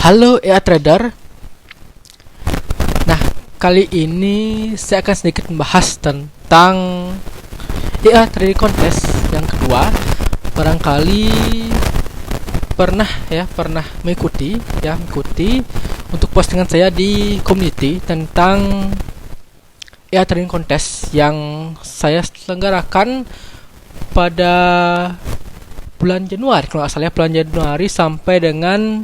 Halo EA Trader. Nah, kali ini saya akan sedikit membahas tentang EA Trading Contest yang kedua. Barangkali pernah mengikuti untuk postingan saya di community tentang EA Trading Contest yang saya selenggarakan pada bulan Januari, kalau nggak salah bulan Januari sampai dengan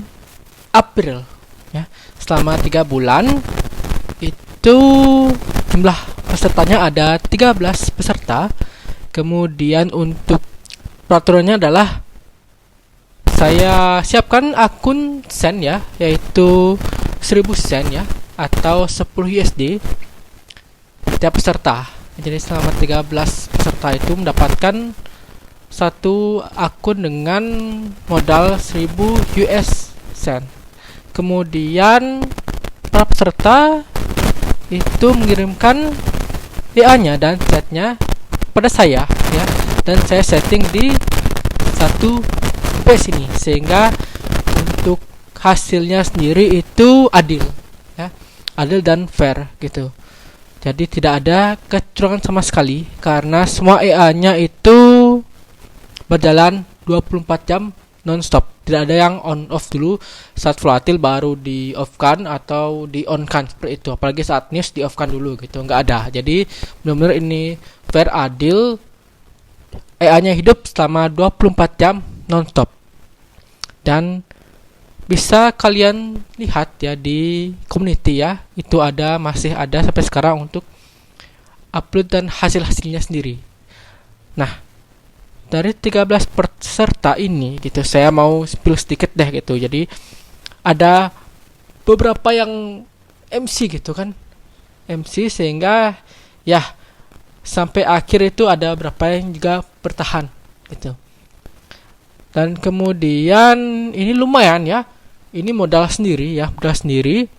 April ya. Selama 3 bulan itu jumlah pesertanya ada 13 peserta. Kemudian untuk peraturannya adalah saya siapkan akun sen ya, yaitu 1000 sen ya, atau 10 USD setiap peserta. Jadi selama 13 peserta itu mendapatkan satu akun dengan modal 1000 US sen. Kemudian para peserta itu mengirimkan EA-nya dan chatnya pada saya ya, dan saya setting di satu page ini sehingga untuk hasilnya sendiri itu adil ya, adil dan fair gitu. Jadi tidak ada kecurangan sama sekali karena semua EA-nya itu berjalan 24 jam non-stop. Tidak ada yang on off dulu saat volatil baru di off kan atau di on kan seperti itu. Apalagi saat news di off kan dulu gitu, nggak ada. Jadi benar-benar ini fair, adil. EA-nya hidup selama 24 jam non-stop. Dan bisa kalian lihat ya di community ya, itu masih ada sampai sekarang untuk upload dan hasil-hasilnya sendiri. Nah, dari 13 peserta ini gitu, saya mau spill sedikit deh gitu. Jadi ada beberapa yang MC gitu kan, MC, sehingga ya sampai akhir itu ada beberapa yang juga bertahan gitu. Dan kemudian ini lumayan ya, ini modal sendiri ya, modal sendiri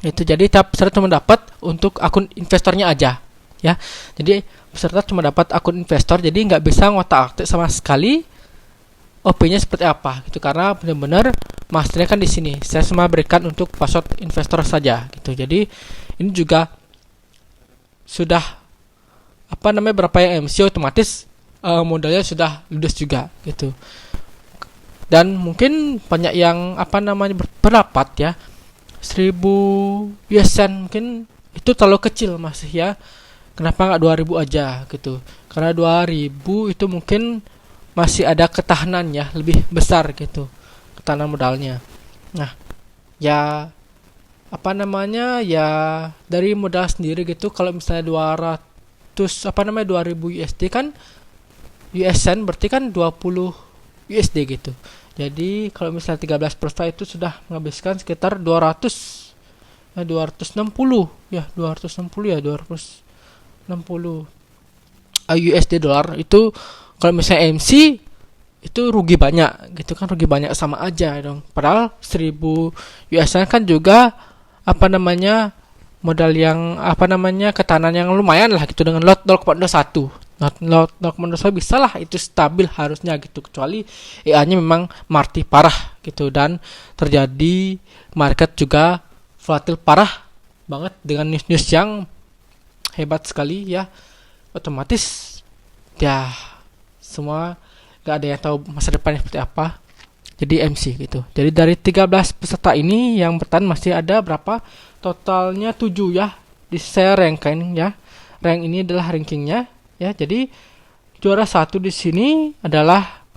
itu. Jadi tiap peserta cuma dapat untuk akun investornya aja ya. Jadi peserta cuma dapat akun investor, jadi nggak bisa ngotak-atik sama sekali OP-nya seperti apa gitu, karena benar-benar masternya kan di sini. Saya cuma berikan untuk password investor saja gitu. Jadi ini juga sudah berapa yang MC otomatis modalnya sudah ludes juga gitu. Dan mungkin banyak yang berpendapat ya, 1000 US sen mungkin itu terlalu kecil masih ya. Kenapa nggak 2000 aja gitu? Karena 2000 itu mungkin masih ada ketahanan ya, lebih besar gitu ketahanan modalnya. Nah, ya ya dari modal sendiri gitu. Kalau misalnya 2000 USD kan USN berarti kan 20 USD gitu. Jadi kalau misalnya 13 peserta itu sudah menghabiskan sekitar 260 USD dolar. Itu kalau misalnya MC itu rugi banyak gitu kan, rugi banyak sama aja dong. Padahal 1000 USD kan juga modal yang ketahanan yang lumayan lah gitu, dengan lot 0,01. Lot 0,01 bisa lah, itu stabil harusnya gitu, kecuali EA-nya memang mati parah gitu dan terjadi market juga volatil parah banget dengan news-news yang hebat sekali ya, otomatis ya semua gak ada yang tahu masa depannya seperti apa. Jadi MC gitu. Jadi dari 13 peserta ini yang bertahan masih ada berapa? Totalnya 7 ya. Di saya ranking ya. Rank ini adalah rankingnya ya. Jadi juara 1 di sini adalah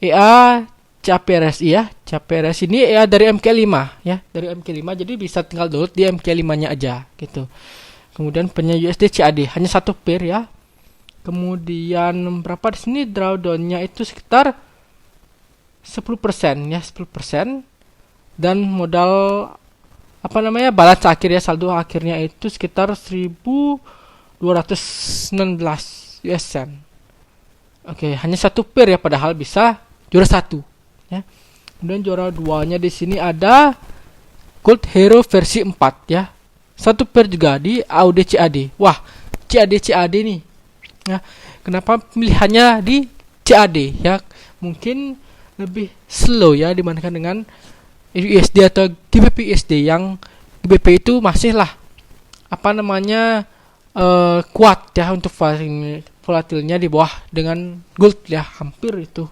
EA CAPRSI ya. CAPRSI ini EA dari MK5 ya, dari MK5. Jadi bisa tinggal download di MK5-nya aja gitu. Kemudian punya USD CAD hanya 1 pair ya. Kemudian berapa di sini drawdown-nya itu sekitar 10% ya, 10%. Dan modal balance akhir ya, saldo akhirnya itu sekitar 1219 US sen. Oke, hanya 1 pair ya, padahal bisa juara 1 ya. Kemudian juara 2-nya di sini ada Gold Hero versi 4 ya. 1 pair juga di AUD CAD. Wah, CAD nih. Ya, kenapa pilihannya di CAD ya? Mungkin lebih slow ya dibandingkan dengan USD atau GBP USD, yang GBP itu masih lah kuat ya untuk volatilnya di bawah dengan gold ya, hampir itu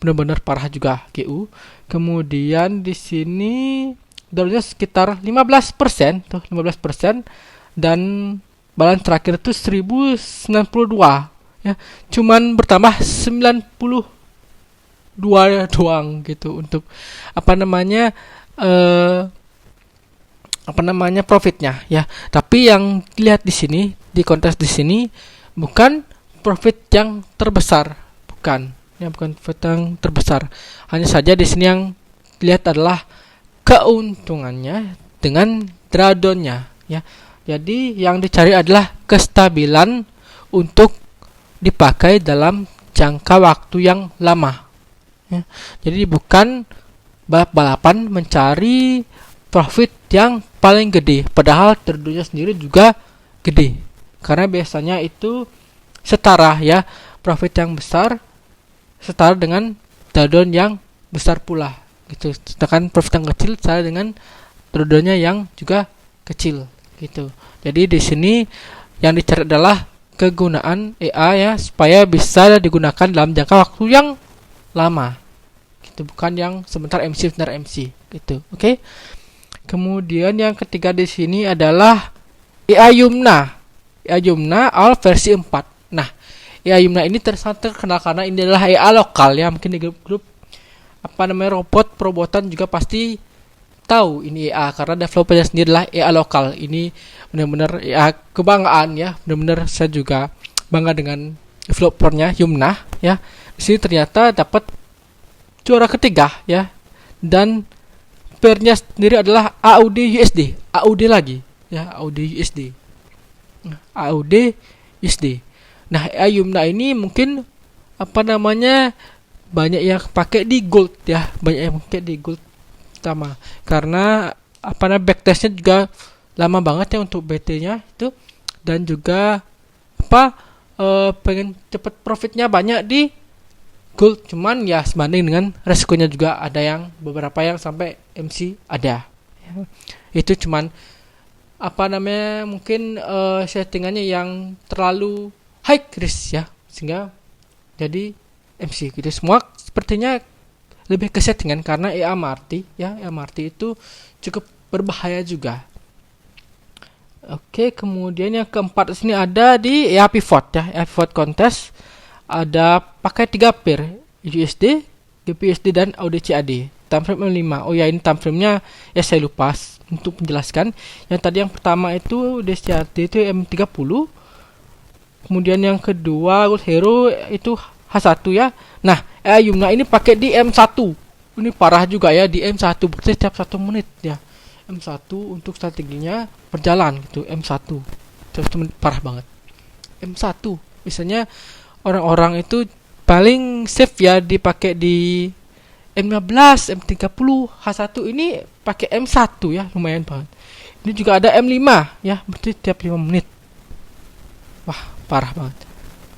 benar-benar parah juga GU. Kemudian di sini dolarnya sekitar 15% tuh, 15%, dan balance terakhir itu 1092 ya, cuman bertambah 92 doang gitu untuk profitnya ya. Tapi yang dilihat di sini, di kontes di sini, bukan profit yang terbesar, bukan profit yang terbesar. Hanya saja di sini yang dilihat adalah keuntungannya dengan drawdownnya ya. Jadi yang dicari adalah kestabilan untuk dipakai dalam jangka waktu yang lama ya. Jadi bukan balap-balapan mencari profit yang paling gede, padahal drawdownnya sendiri juga gede, karena biasanya itu setara ya, profit yang besar setara dengan drawdown yang besar pula gitu, sedangkan profit yang kecil setara dengan drawdownnya yang juga kecil gitu. Jadi di sini yang dicari adalah kegunaan EA ya, supaya bisa digunakan dalam jangka waktu yang lama gitu, bukan yang sebentar MC gitu. Oke. Kemudian yang ketiga di sini adalah EA Yumna. EA Yumna All versi 4. Nah, EA Yumna ini sangat terkenal karena ini adalah EA lokal ya. Mungkin di grup-grup perobotan juga pasti tahu ini EA, karena developernya sendiri adalah EA lokal. Ini benar-benar EA kebanggaan ya. Benar-benar saya juga bangga dengan developernya Yumna ya. Di sini ternyata dapat juara ketiga ya. Dan pairnya sendiri adalah AUD USD, AUD lagi ya, AUD USD, AUD USD. Nah, Yumna ini mungkin banyak yang pakai di gold ya, banyak yang pakai di gold pertama, karena backtestnya juga lama banget ya untuk BT-nya itu, dan juga pengen cepet profitnya banyak di gold, cuman ya sebanding dengan resikonya juga, ada yang beberapa yang sampai MC ada ya. Itu cuman mungkin settingannya yang terlalu high risk ya, sehingga jadi MC gitu. Semua sepertinya lebih ke settingan, karena EA Marty ya, EA Marty itu cukup berbahaya juga. Oke, kemudian yang keempat di sini ada di EA Pivot ya, EA Pivot Contest. Ada pakai 3 pair USD, GBPUSD dan AUD-CAD. Time frame 5. Oh ya, ini time frame-nya ya saya lupa untuk menjelaskan. Yang tadi yang pertama itu DCAD itu M30. Kemudian yang kedua Gold Hero itu H1 ya. Nah, Yumna ini pakai di M1. Ini parah juga ya, di M1 berarti setiap 1 menit ya. M1 untuk strateginya berjalan gitu, M1. Setiap 1 menit, parah banget. M1 biasanya orang-orang itu paling safe ya dipakai di M15, M30, H1, ini pakai M1 ya, lumayan banget. Ini juga ada M5 ya, berarti tiap 5 menit. Wah, parah banget.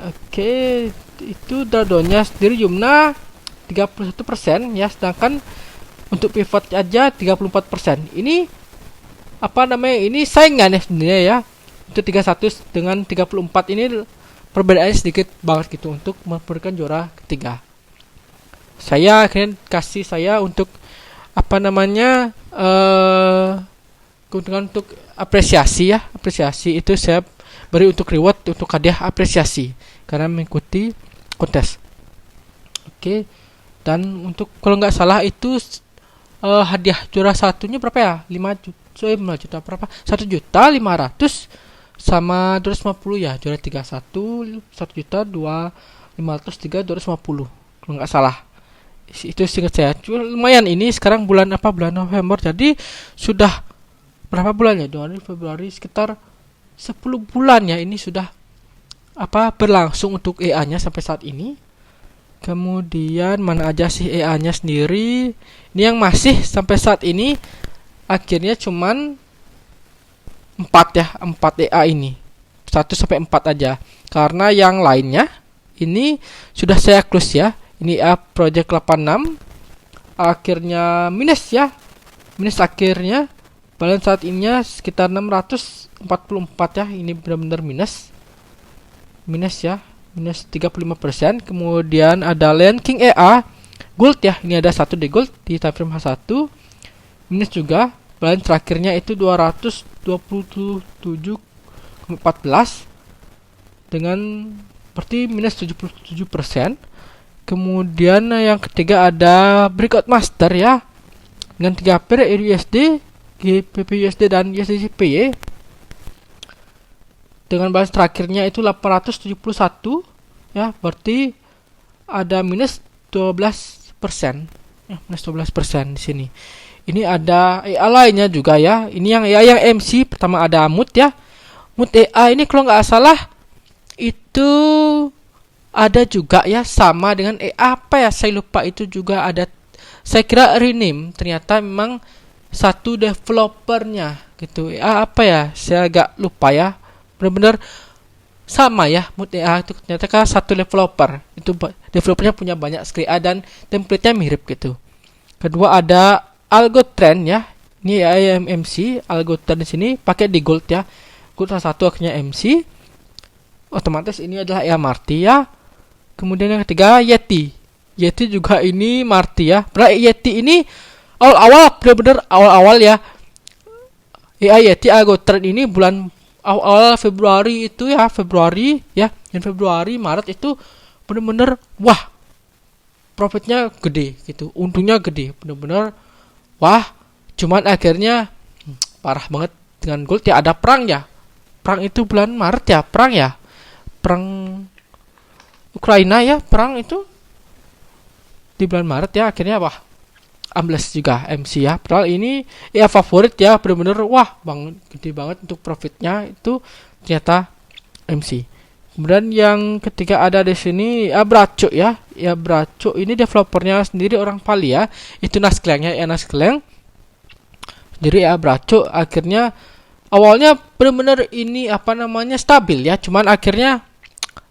Oke, itu drawdownnya sendiri Yumna 31% ya, sedangkan untuk pivot aja 34%. Ini ini saingan ya sebenarnya ya. Itu 31 dengan 34 ini perbedaannya sedikit banget gitu untuk memberikan juara ketiga. Saya akhirnya kasih untuk keuntungan untuk apresiasi ya. Apresiasi itu saya beri untuk reward, untuk hadiah apresiasi karena mengikuti kontes. Oke. Dan untuk kalau nggak salah itu hadiah juara satunya berapa ya? 5 juta berapa? 1.500.000 sama 250 ya, juara 31 1.503 250 kalau nggak salah. Itu singkat saya. Cuma lumayan, ini sekarang bulan November, jadi sudah berapa bulan ya? Januari, Februari, sekitar 10 bulan ya ini sudah berlangsung untuk EA-nya sampai saat ini. Kemudian mana aja sih EA-nya sendiri? Ini yang masih sampai saat ini akhirnya cuman 4 ya, 4 EA ini 1 sampai 4 aja, karena yang lainnya ini sudah saya close ya. Ini EA Project 86, akhirnya minus ya. Minus akhirnya. Balance saat ini sekitar 644 ya. Ini benar-benar minus. Minus ya. Minus 35%. Kemudian ada Lion King EA Gold ya. Ini ada satu di Gold di time frame H1. Minus juga. Balance terakhirnya itu 227,14 dengan berarti minus 77%. Kemudian yang ketiga ada Breakout Master ya, dengan 3 pair USD, GBP USD dan USDCPY, dengan balance terakhirnya itu 871 ya, berarti ada minus 12% ya, minus 12% di sini. Ini ada EA lainnya juga ya. Ini yang EA yang MC. Pertama ada Mood ya. Mood EA ini kalau nggak salah itu ada juga ya, sama dengan apa ya, saya lupa, itu juga ada, saya kira rename, ternyata memang satu developernya gitu. Apa ya, saya agak lupa ya, benar-benar sama ya. Mood EA itu ternyata kan satu developer, itu developernya punya banyak script dan template-nya mirip gitu. Kedua ada Algotrend ya, ini MC Algotrend di sini pakai di Gold ya. Gold salah satu akhirnya MC. Otomatis ini adalah EA Marti ya. Kemudian yang ketiga Yeti. Yeti juga ini Marti ya. Berarti Yeti ini awal-awal, benar-benar awal-awal ya. EA Yeti Algotrend ini bulan awal Februari itu ya, Februari ya, dan Februari Maret itu benar-benar wah, profitnya gede gitu, untungnya gede, benar-benar wah. Cuman akhirnya parah banget dengan Gold ya. Ada perang ya. Perang itu bulan Maret ya, perang ya. Perang Ukraina ya, perang itu di bulan Maret ya. Akhirnya wah, ambles juga MC ya. Padahal ini ya favorit ya, bener-bener wah bang, gede banget untuk profitnya, itu ternyata MC. Kemudian yang ketiga ada di sini Braco ya. Ya Braco ini developernya sendiri orang Pali ya. Itu Naskleng ya, Naskleng. Jadi ya Braco akhirnya awalnya bener-bener ini apa namanya stabil ya, cuman akhirnya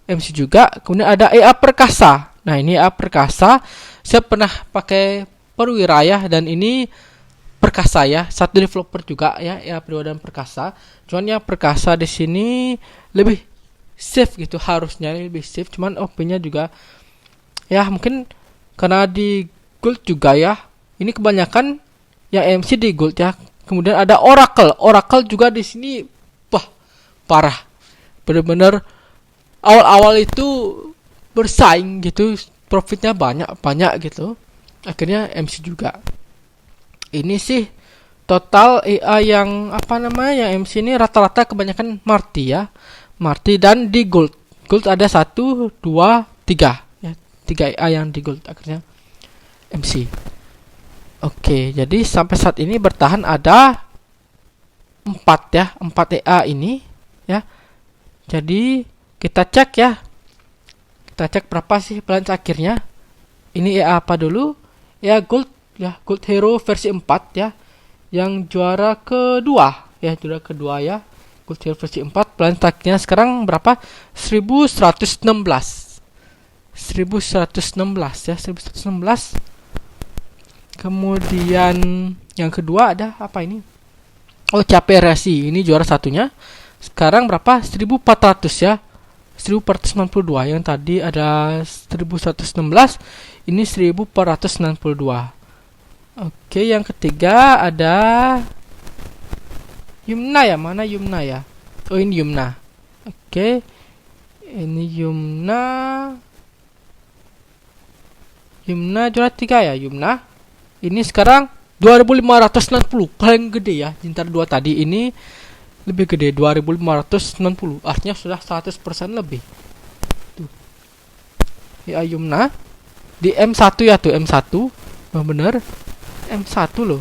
MC juga. Kemudian ada EA Perkasa. Nah ini EA Perkasa, saya pernah pakai Perwira ya, dan ini Perkasa ya, satu developer juga ya, EA Perwira dan Perkasa. Cuman ya Perkasa di sini lebih safe gitu, harusnya lebih safe. Cuman OP-nya juga ya mungkin karena di Gold juga ya. Ini kebanyakan yang MC di Gold ya. Kemudian ada Oracle. Oracle juga di sini wah parah. Bener-bener awal-awal itu bersaing gitu, profitnya banyak gitu. Akhirnya MC juga. Ini sih total EA yang apa namanya, yang MC ini rata-rata kebanyakan Marti ya. Marti dan di Gold. Gold ada 1, 2, 3 ya. 3 EA yang di Gold akhirnya MC. Oke, jadi sampai saat ini bertahan ada 4 ya, 4 EA ini ya. Jadi kita cek ya. Kita cek berapa sih balance akhirnya. Ini EA apa dulu? EA Gold ya, Gold Hero versi 4 ya. Yang juara kedua ya, juara kedua ya. Gold Hero versi 4, balance akhirnya sekarang berapa? 1116. 1116 ya, 1116. Kemudian yang kedua ada apa ini? Oh, Caperasi. Ini juara satunya. Sekarang berapa? 1400 ya. 1492. Yang tadi ada 1116. Ini 1492. Oke, yang ketiga ada Yumna ya. Mana Yumna ya? Oh, ini Yumna. Oke. Ini Yumna. Yumna juara 3 ya, Yumna. Ini sekarang 2590, paling gede ya. Jintar 2 tadi ini lebih gede, 2590. Artinya sudah 100% lebih. Tuh. Ya Yumna di M1 ya, tuh M1. Oh, bener. M1 loh.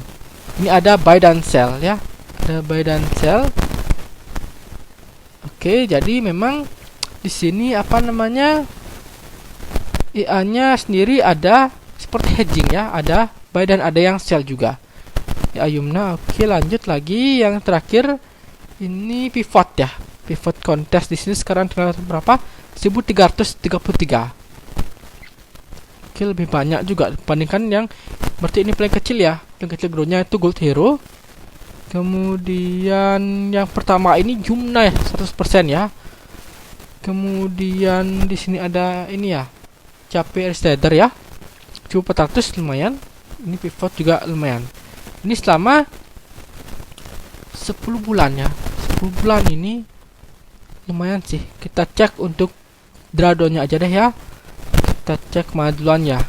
Ini ada buy dan sell ya. Ada buy dan sell. Oke, jadi memang di sini apa namanya? IA-nya sendiri ada seperti hedging ya, ada buy dan ada yang sell juga. Ya Yumna. Oke, lanjut lagi yang terakhir ini pivot ya. Pivot contest di sini sekarang berapa? 1333. Oke, lebih banyak juga dibandingkan yang Berarti ini paling kecil ya, paling kecil growth-nya itu Gold Hero. Kemudian yang pertama ini Yumna ya, 100% ya. Kemudian di sini ada ini ya, Capek Trader ya, 400 lumayan. Ini pivot juga lumayan. Ini selama 10 bulan ya. 10 bulan ini lumayan sih. Kita cek untuk Dradonya aja deh ya. Kita cek mana duluan ya.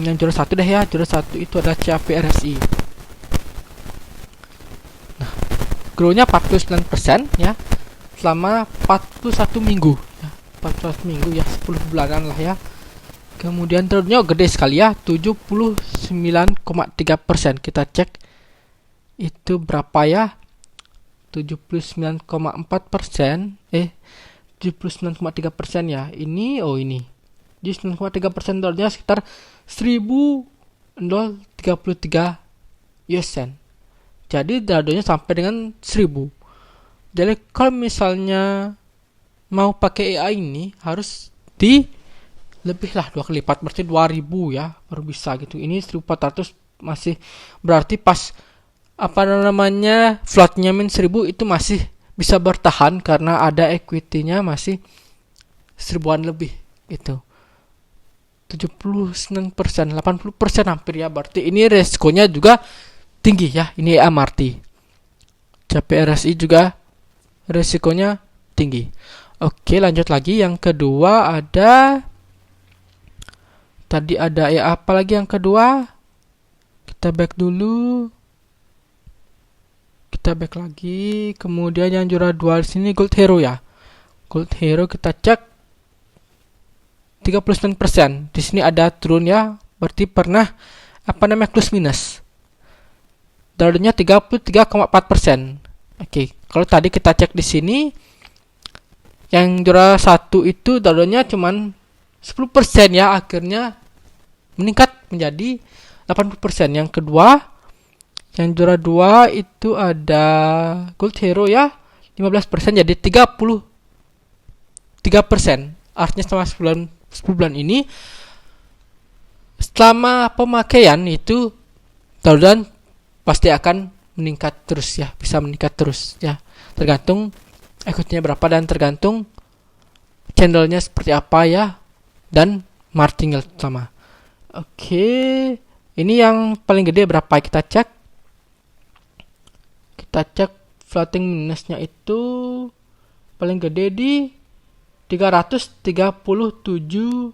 Yang juara satu deh ya. Juara satu itu ada Capek RSI. Nah, grownya 49% ya. Selama 41 minggu ya. 41 minggu ya, 10 bulanan lah ya. Kemudian turunnya gede sekali ya, 79,3%. Kita cek itu berapa ya? 79,4%. 79,3% ya. Ini ini. Jadi 9,3% turunnya sekitar 1.033 US cent. Jadi dadonya sampai dengan 1.000. Jadi kalau misalnya mau pakai AI ini harus lebih lah 2 kali lipat, berarti 2.000 ya baru bisa gitu. Ini 1.400 masih berarti pas floatnya min 1.000 itu masih bisa bertahan karena ada equity-nya masih 1.000-an lebih gitu. 79%, 80% hampir ya, berarti ini resikonya juga tinggi ya. Ini MRT. CPRSI juga resikonya tinggi. Oke, lanjut lagi. Yang kedua ada tadi ada ya, apa lagi yang kedua? Kita back dulu. Kita back lagi. Kemudian yang juara 2 di sini Gold Hero ya. Gold Hero kita cek 39%. Di sini ada turun ya. Berarti pernah plus minus. Dalamnya 33,4%. Oke, kalau tadi kita cek di sini yang juara 1 itu dalamnya cuman 10% ya, akhirnya meningkat menjadi 80%. Yang kedua, yang juara 2 itu ada Gold Hero ya, 15% jadi 33%. Artinya selama 10 bulan ini selama pemakaian itu daluran pasti akan meningkat terus ya, bisa meningkat terus ya. Tergantung equity-nya berapa dan tergantung channelnya seperti apa ya, dan martingale sama. Oke, ini yang paling gede berapa kita cek. Kita cek floating minusnya itu paling gede di 337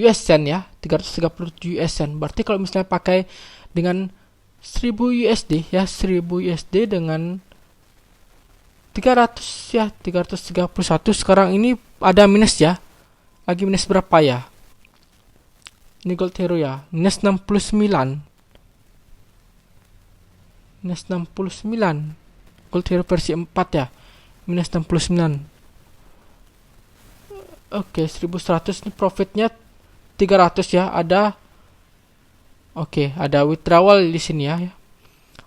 US cent ya, 337 US cent. Berarti kalau misalnya pakai dengan 1000 USD ya, 1000 USD dengan 300 ya, 331. Sekarang ini ada minus ya. Lagi minus berapa ya? Ini Gold Hero ya, minus 69. Minus 69. Gold Hero versi 4 ya, minus 69. Oke, 1100 ini profitnya 300 ya, ada. Oke, ada withdrawal di sini ya.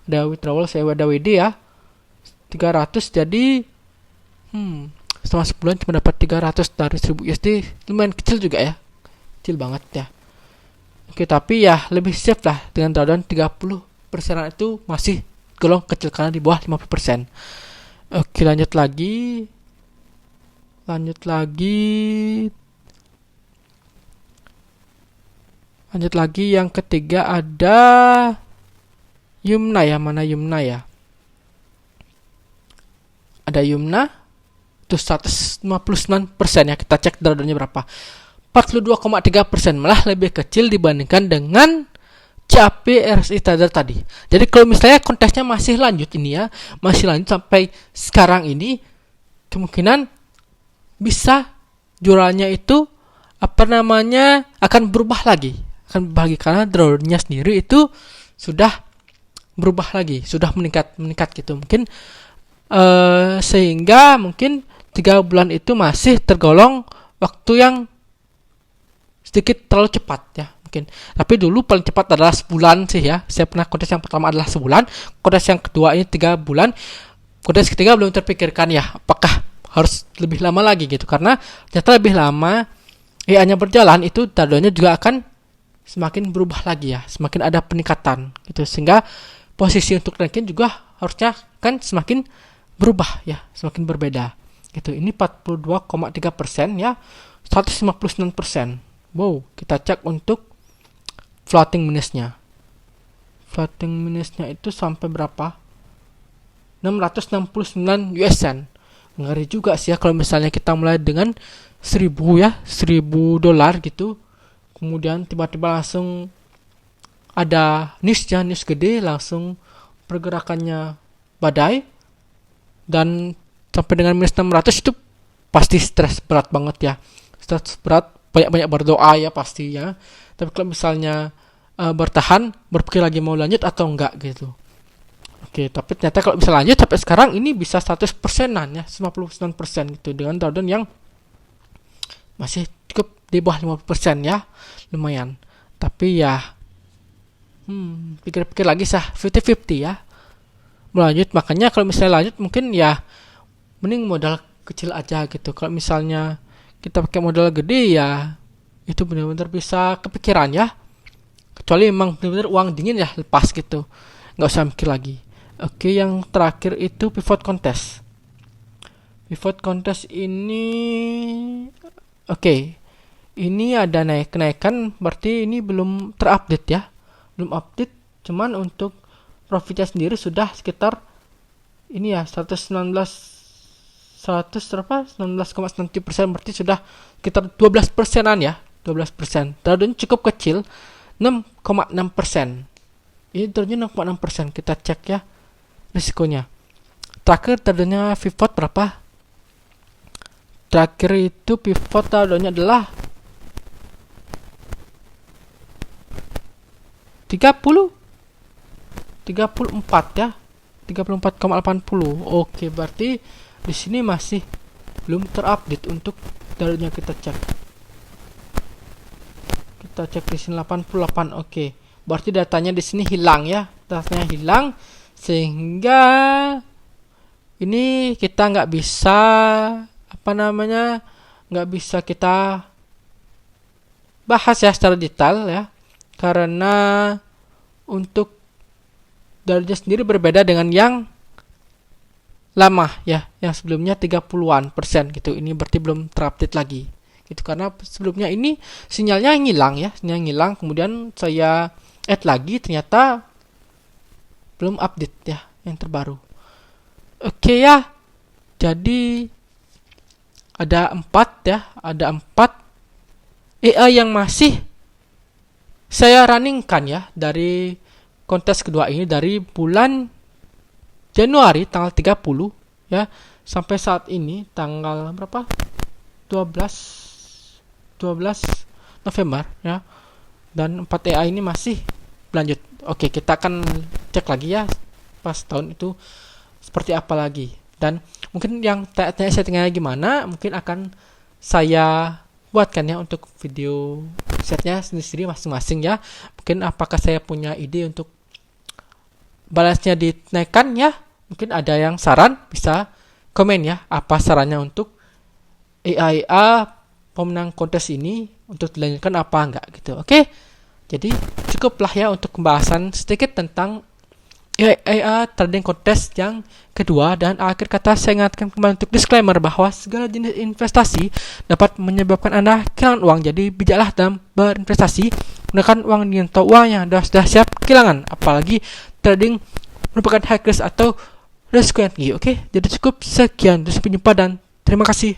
Ada withdrawal, saya ada WD ya. 300 jadi selama sebulan cuma dapat 300 dari 1000 USD. Lumayan kecil juga ya. Kecil banget ya. Oke, tapi ya lebih safe lah dengan drawdown 30% itu masih golong kecil karena di bawah 50%. Oke, lanjut lagi. Lanjut lagi yang ketiga ada Yumna ya, mana Yumna ya? Ada Yumna itu 159% ya. Kita cek drawdownnya berapa? 42,3%, malah lebih kecil dibandingkan dengan CPRSI Trader tadi. Jadi kalau misalnya kontesnya masih lanjut ini ya, masih lanjut sampai sekarang ini, kemungkinan bisa jualnya itu akan berubah lagi. Karena drawdownnya sendiri itu sudah berubah lagi, sudah meningkat gitu. Mungkin sehingga mungkin 3 bulan itu masih tergolong waktu yang sedikit terlalu cepat ya mungkin. Tapi dulu paling cepat adalah sebulan sih ya. Saya pernah kontes yang pertama adalah sebulan, kontes yang kedua ini 3 bulan, kontes ketiga belum terpikirkan ya apakah harus lebih lama lagi gitu, karena ternyata lebih lama AI-nya berjalan itu drawdownnya juga akan semakin berubah lagi ya, semakin ada peningkatan gitu, sehingga posisi untuk ranking juga harusnya kan semakin berubah ya, semakin berbeda gitu. Ini 42,3% ya, 159%. Wow, kita cek untuk floating minusnya. Floating minusnya itu sampai berapa? 669 US cent. Ngeri juga sih ya kalau misalnya kita mulai dengan 1000 ya, 1000 dolar gitu. Kemudian tiba-tiba langsung ada news gede, langsung pergerakannya badai, dan sampai dengan minus 600 itu pasti stres berat banget ya. Stres berat, banyak-banyak berdoa ya pastinya. Tapi kalau misalnya bertahan, berpikir lagi mau lanjut atau enggak gitu. Oke, tapi ternyata kalau bisa lanjut sampai sekarang ini bisa 100%an ya, 99% gitu, dengan Dow yang masih cukup di bawah 50% ya, lumayan. Tapi ya pikir-pikir lagi 50-50 ya, mau lanjut. Makanya kalau misalnya lanjut mungkin ya mending modal kecil aja gitu. Kalau misalnya kita pakai modal gede ya itu benar-benar bisa kepikiran ya, kecuali memang benar-benar uang dingin ya, lepas gitu, nggak usah mikir lagi. Oke, yang terakhir itu pivot contest. Pivot contest ini ini ada kenaikan, berarti ini belum terupdate ya, belum update. Cuman untuk profitnya sendiri sudah sekitar ini ya, 19,90%, berarti sudah sekitar 12%an ya, 12%. Tadinya cukup kecil, 6,6%. Ini turunnya 6,6%. Kita cek ya risikonya. Terakhir tadinya pivot berapa? Terakhir itu pivot tadinya adalah 34 ya, 34,80. Oke, berarti di sini masih belum terupdate untuk dalurnya. Kita cek di sini 88. Oke, berarti datanya di sini hilang ya, datanya hilang, sehingga ini kita nggak bisa nggak bisa kita bahas ya secara detail ya, karena untuk dalurnya sendiri berbeda dengan yang lama ya, yang sebelumnya 30-an% gitu. Ini berarti belum terupdate lagi gitu, karena sebelumnya ini sinyalnya ngilang ya, kemudian saya add lagi, ternyata belum update ya yang terbaru. Oke ya, jadi ada 4 AI yang masih saya runningkan ya dari kontes kedua ini, dari bulan Januari tanggal 30 ya sampai saat ini tanggal berapa? 12 November ya. Dan 4 AI ini masih berlanjut. Oke, kita akan cek lagi ya pas tahun itu seperti apa lagi. Dan mungkin yang tanya settingnya gimana, mungkin akan saya buatkan ya untuk video setnya sendiri masing-masing ya. Mungkin apakah saya punya ide untuk balasnya dinaikkan ya. Mungkin ada yang saran, bisa komen ya, apa sarannya untuk AIA pemenang kontes ini untuk dilanjutkan apa enggak gitu. Oke. Jadi cukuplah ya untuk pembahasan sedikit tentang AIA trading kontes yang kedua. Dan akhir kata saya ingatkan kembali untuk disclaimer bahwa segala jenis investasi dapat menyebabkan Anda kehilangan uang. Jadi bijaklah dalam berinvestasi, gunakan uang dengan tahu uang yang sudah siap kehilangan. Apalagi trading merupakan high risk atau risiko yang tinggi. Oke, jadi cukup sekian. Sampai jumpa dan terima kasih.